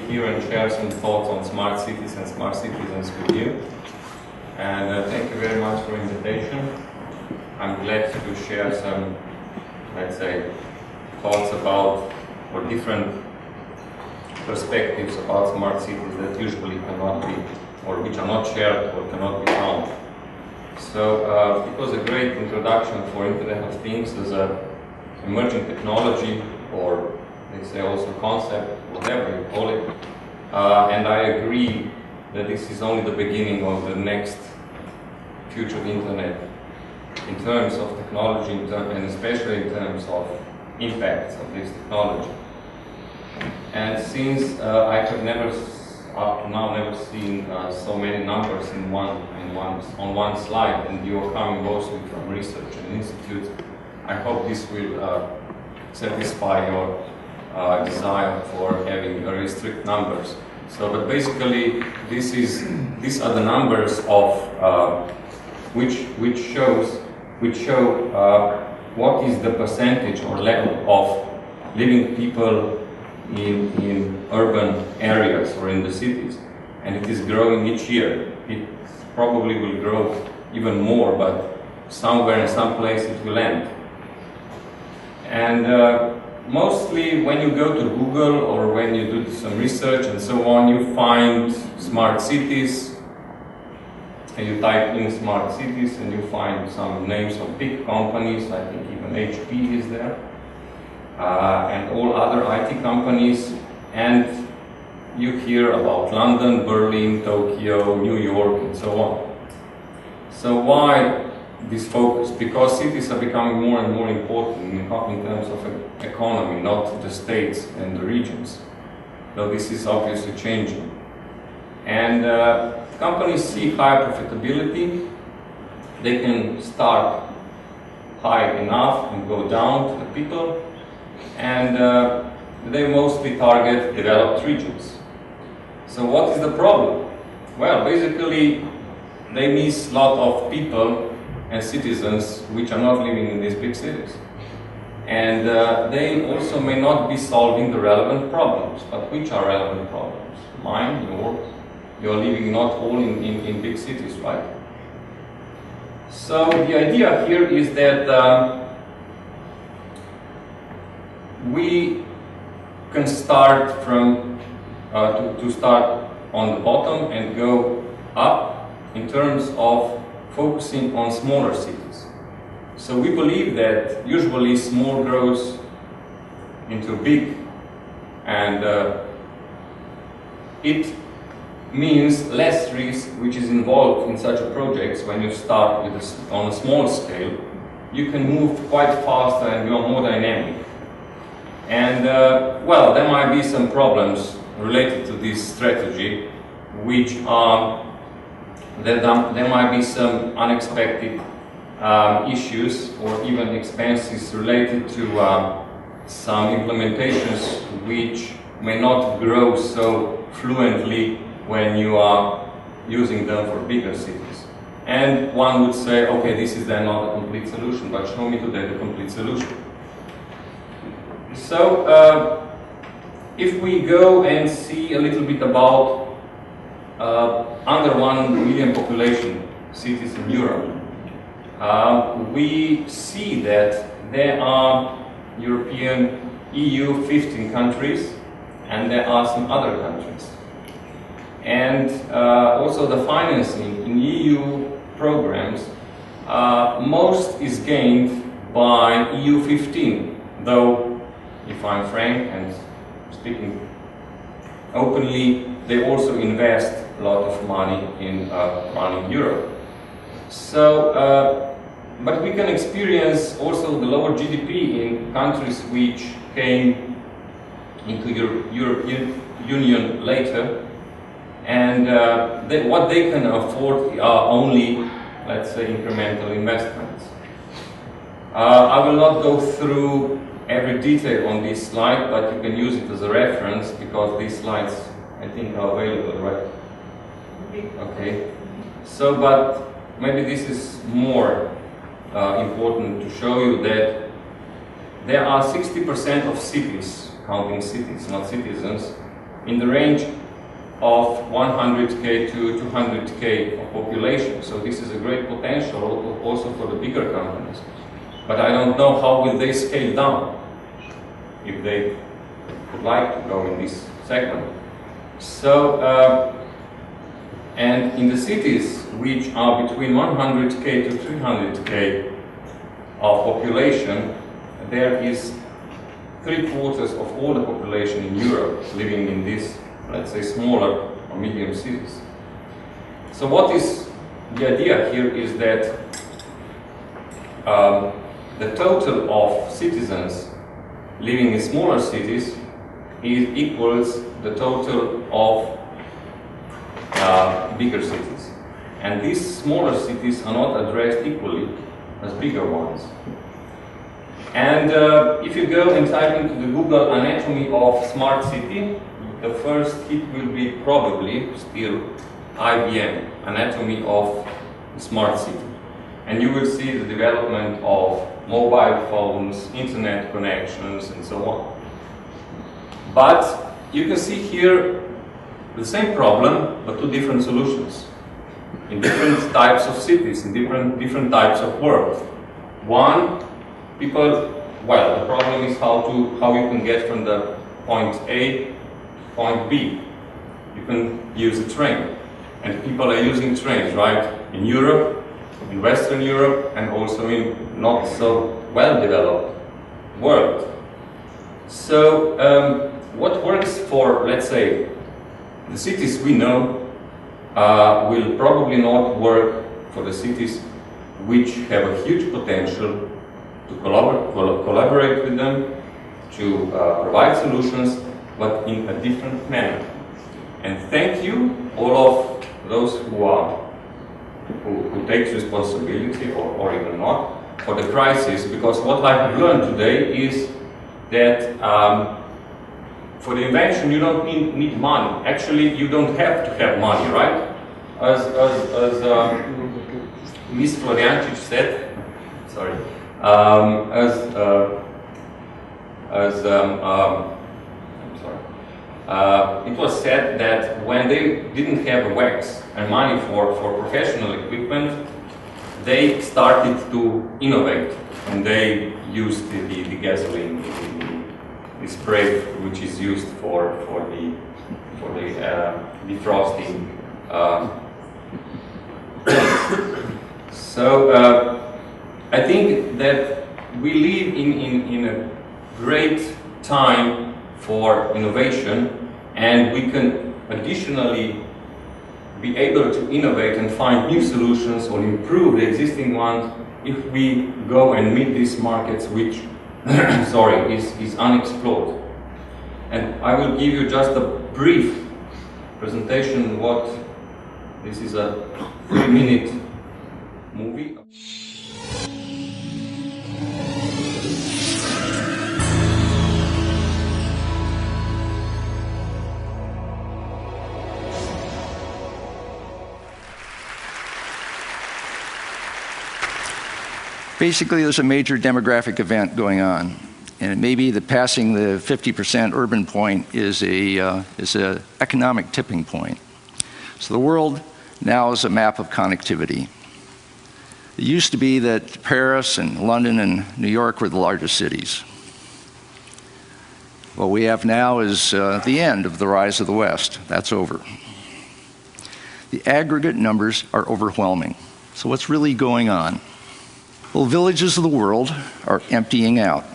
here and share some thoughts on smart cities and smart citizens with you. And thank you very much for the invitation. I'm glad to share some, let's say, thoughts about, or different perspectives about smart cities that usually cannot be, or which are not shared or cannot be found. So it was a great introduction for Internet of Things as an emerging technology, or they say also concept, whatever you call it. And I agree that this is only the beginning of the next future Internet in terms of technology, and especially in terms of impacts of this technology. And since I have never, up to now, never seen so many numbers on one slide, and you are coming mostly from research and institutes, I hope this will satisfy your desire for having very strict numbers. So, but basically, these are the numbers of which show what is the percentage or level of living people in urban areas or in the cities, and it is growing each year. It probably will grow even more, but somewhere in some place it will end. And mostly when you go to Google or when you do some research and so on, you find smart cities, and you type in smart cities and you find some names of big companies. I think even HP is there, and all other IT companies, and you hear about London, Berlin, Tokyo, New York, and so on. So why this focus? Because cities are becoming more and more important in terms of economy, not the states and the regions, though this is obviously changing. And companies see higher profitability. They can start high enough and go down to the people, and they mostly target developed regions. So what is the problem? Well, basically they miss a lot of people and citizens which are not living in these big cities. And they also may not be solving the relevant problems. But which are relevant problems? Mine, yours. You're living not all in big cities, right? So the idea here is that we can start from to start on the bottom and go up in terms of focusing on smaller cities. So we believe that usually small grows into big, and it means less risk which is involved in such a projects. When you start with on a small scale, you can move quite faster and you are more dynamic. And well, there might be some problems related to this strategy, which are that there might be some unexpected issues or even expenses related to some implementations which may not grow so fluently when you are using them for bigger cities. And one would say, okay, this is then not a complete solution, but show me today the complete solution. So if we go and see a little bit about under 1 million population cities in Europe, we see that there are European EU 15 countries, and there are some other countries. And also the financing in EU programs, most is gained by EU 15, though if I'm frank and speaking openly, they also invest a lot of money in running Europe. So, but we can experience also the lower GDP in countries which came into European Union later, and what they can afford are only, let's say, incremental investments. I will not go through every detail on this slide, but you can use it as a reference because these slides, I think, are available, right? Okay. So, but maybe this is more important to show you that there are 60% of cities, counting cities, not citizens, in the range of 100K to 200K of population. So this is a great potential also for the bigger companies. But I don't know how will they scale down if they would like to go in this segment. So, and in the cities which are between 100K to 300K of population, there is 3/4 of all the population in Europe living in these, let's say, smaller or medium cities. So what is the idea here is that the total of citizens living in smaller cities equals the total of bigger cities. And these smaller cities are not addressed equally as bigger ones. And if you go and type into the Google anatomy of smart city, the first hit will be probably still IBM, anatomy of smart city. And you will see the development of mobile phones, internet connections, and so on. But you can see here the same problem, but two different solutions in different types of cities, in different types of work. One, people, well, the problem is how you can get from the point A to point B. You can use a train, and people are using trains, right? In Europe, in Western Europe, and also in not so well-developed world. So, what works for, let's say, the cities we know will probably not work for the cities which have a huge potential to collaborate with them, to provide solutions, but in a different manner. And thank you, all of those who takes responsibility or even not for the crisis, because what I've learned today is that for the invention you don't need money. Actually, you don't have to have money, right? As Ms. Floriancic said, sorry, it was said that when they didn't have wax and money for professional equipment, they started to innovate, and they used the gasoline, the spray which is used for the defrosting. So I think that we live in a great time for innovation, and we can additionally be able to innovate and find new solutions or improve the existing ones if we go and meet these markets which sorry, is unexplored. And I will give you just a brief presentation what this is, a 3-minute movie. Basically, there's a major demographic event going on, and maybe the passing the 50% urban point is an economic tipping point. So the world now is a map of connectivity. It used to be that Paris and London and New York were the largest cities. What we have now is the end of the rise of the West. That's over. The aggregate numbers are overwhelming. So what's really going on? Well, villages of the world are emptying out.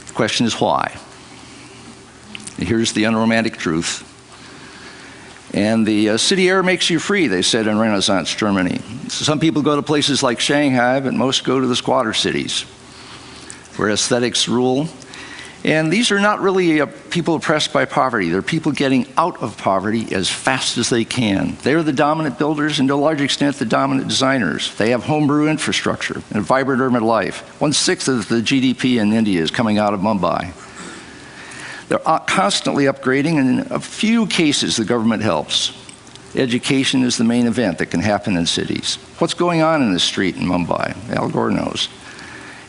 The question is why? And here's the unromantic truth. And the city air makes you free, they said in Renaissance Germany. So some people go to places like Shanghai, but most go to the squatter cities, where aesthetics rule. And these are not really people oppressed by poverty. They're people getting out of poverty as fast as they can. They're the dominant builders and to a large extent the dominant designers. They have homebrew infrastructure and a vibrant urban life. 1/6 of the GDP in India is coming out of Mumbai. They're constantly upgrading, and in a few cases the government helps. Education is the main event that can happen in cities. What's going on in the street in Mumbai? Al Gore knows.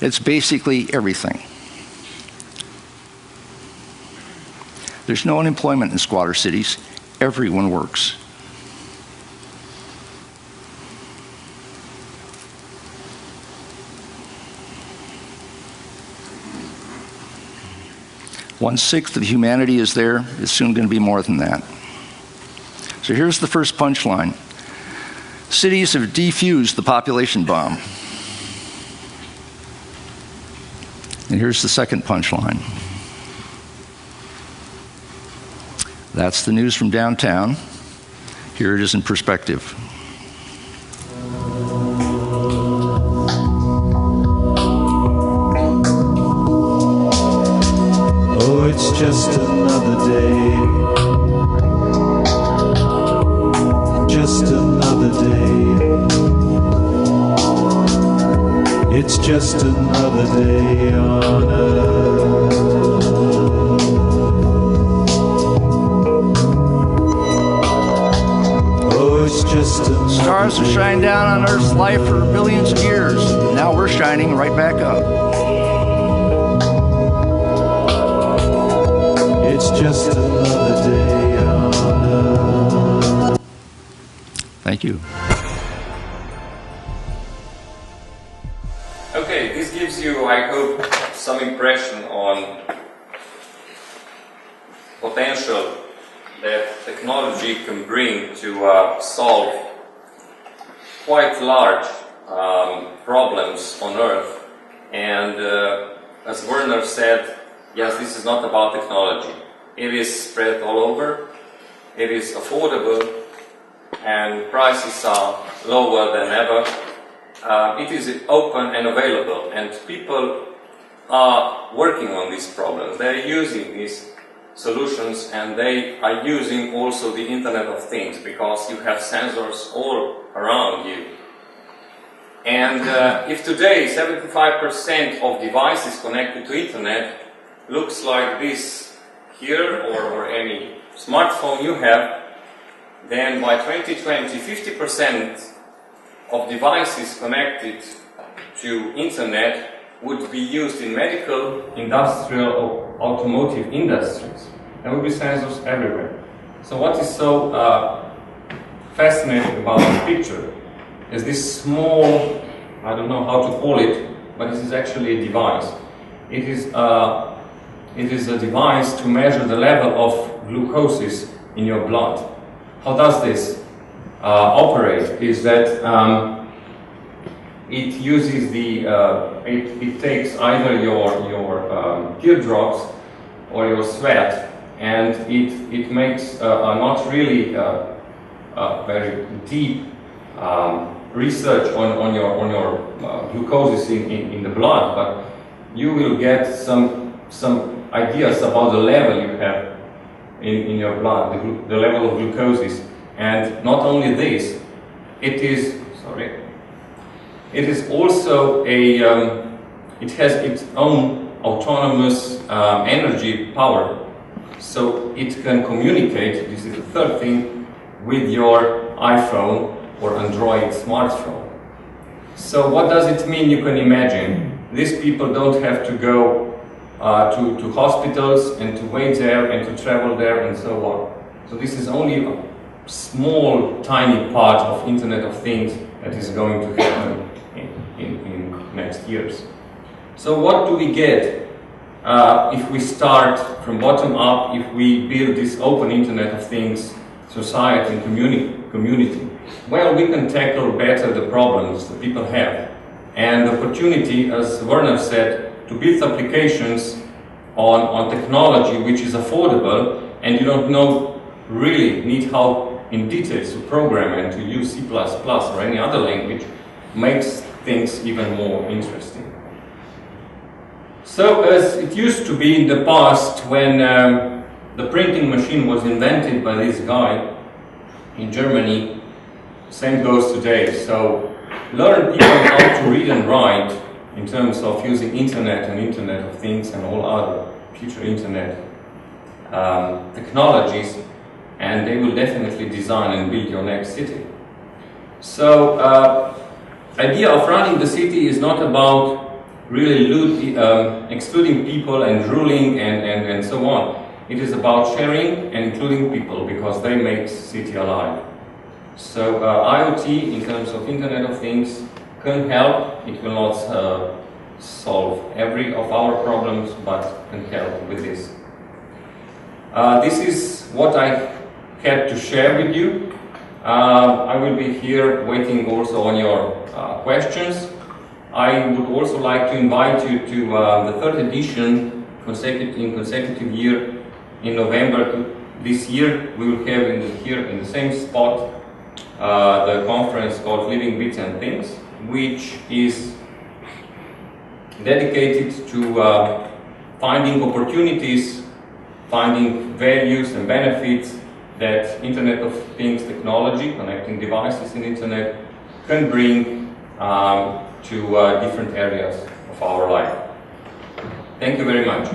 It's basically everything. There's no unemployment in squatter cities. Everyone works. One-sixth of humanity is there. It's soon going to be more than that. So here's the first punchline. Cities have defused the population bomb. And here's the second punchline. That's the news from downtown. Here it is in perspective. Oh, it's just another day. Just another day. It's just another day on earth. Oh, it's just another Stars have shined down on Earth's life for billions of years. Now we're shining right back up. It's just another day on earth. Thank you. Okay, this gives you, I hope, some impression on potential that technology can bring to solve quite large problems on Earth. And as Werner said, yes, this is not about technology. It is spread all over, it is affordable, and prices are lower than ever. It is open and available, and people are working on these problems. They are using these solutions, and they are using also the Internet of Things, because you have sensors all around you. And if today 75% of devices connected to Internet looks like this here, or any smartphone you have, then by 2020 50% of devices connected to Internet would be used in medical, industrial or automotive industries. There will be sensors everywhere. So what is so fascinating about this picture is this small, I don't know how to call it, but this is actually a device. It is a device to measure the level of glucose in your blood. How does this operate? Is that it uses the it takes either your teardrops or your sweat, and it makes a not really very deep research on your glucose in the blood, but you will get some ideas about the level you have in your blood, the level of glucose. And not only this, it is also it has its own autonomous energy power, so it can communicate, this is the third thing, with your iPhone or Android smartphone. So what does it mean? You can imagine these people don't have to go to hospitals and to wait there and to travel there and so on. So this is only a small, tiny part of Internet of Things that is going to happen in next years. So what do we get if we start from bottom up, if we build this open Internet of Things society and community? Well, we can tackle better the problems that people have. And the opportunity, as Werner said, to build applications on technology which is affordable, and you don't really need how in details to program and to use C++ or any other language, makes things even more interesting. So as it used to be in the past, when the printing machine was invented by this guy in Germany, same goes today. So learn people how to read and write in terms of using Internet and Internet of Things and all other future Internet technologies, and they will definitely design and build your next city. So idea of running the city is not about really excluding people and ruling and so on. It is about sharing and including people, because they make city alive. So IoT, in terms of Internet of Things, can help. It will not solve every of our problems, but can help with this. This is what I had to share with you. I will be here waiting also on your questions. I would also like to invite you to the third edition in consecutive year in November this year. We will have here in the same spot the conference called Living Bits and Things, which is dedicated to finding opportunities, finding values and benefits that Internet of Things technology, connecting devices in Internet, can bring to different areas of our life. Thank you very much.